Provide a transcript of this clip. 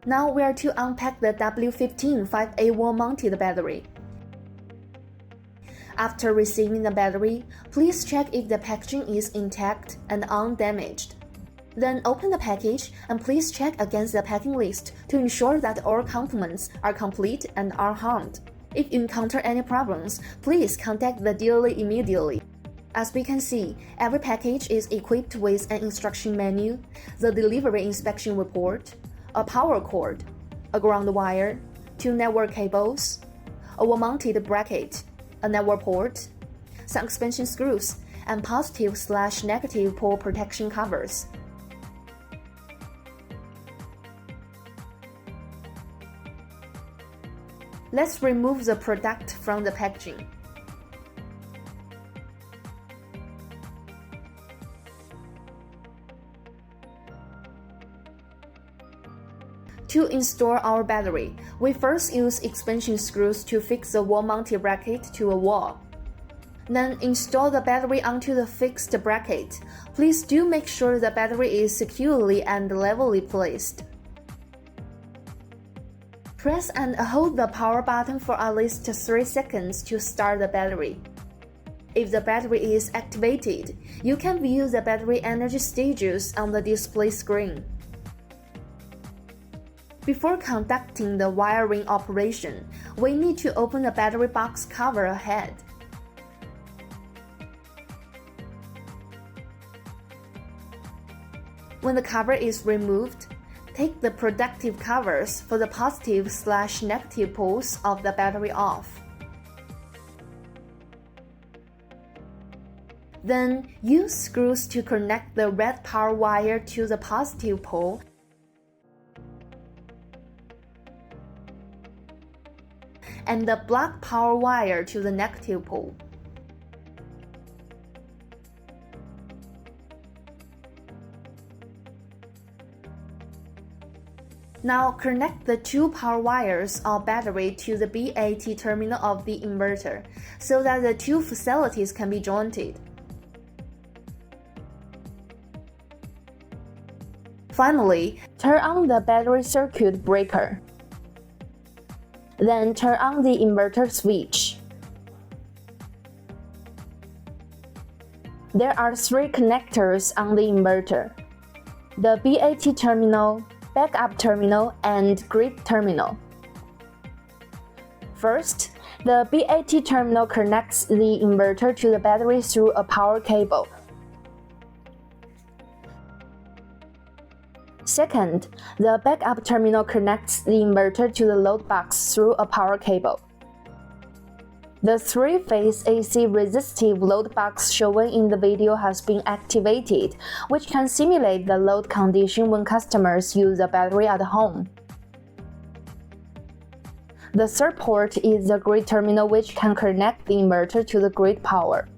Now we are to unpack the W15-5A wall-mounted battery. After receiving the battery, please check if the packaging is intact and undamaged. Then open the package and please check against the packing list to ensure that all components are complete and unharmed. If you encounter any problems, please contact the dealer immediately. As we can see, every package is equipped with an instruction manual, the delivery inspection report, a power cord, a ground wire, 2 network cables, a wall-mounted bracket, a network port, some expansion screws, and positive/negative pole protection covers. Let's remove the product from the packaging. To install our battery, we first use expansion screws to fix the wall-mounted bracket to a wall. Then install the battery onto the fixed bracket. Please do make sure the battery is securely and levelly placed. Press and hold the power button for at least 3 seconds to start the battery. If the battery is activated, you can view the battery energy stages on the display screen. Before conducting the wiring operation, we need to open the battery box cover ahead. When the cover is removed, take the protective covers for the positive/negative poles of the battery off. Then use screws to connect the red power wire to the positive pole and the black power wire to the negative pole. Now connect the 2 power wires or battery to the BAT terminal of the inverter so that the 2 facilities can be jointed. Finally, turn on the battery circuit breaker. Then turn on the inverter switch. There are 3 connectors on the inverter: the BAT terminal, backup terminal, and grid terminal. First, the BAT terminal connects the inverter to the battery through a power cable. Second, the backup terminal connects the inverter to the load box through a power cable. The 3-phase AC resistive load box shown in the video has been activated, which can simulate the load condition when customers use the battery at home. The third port is the grid terminal, which can connect the inverter to the grid power.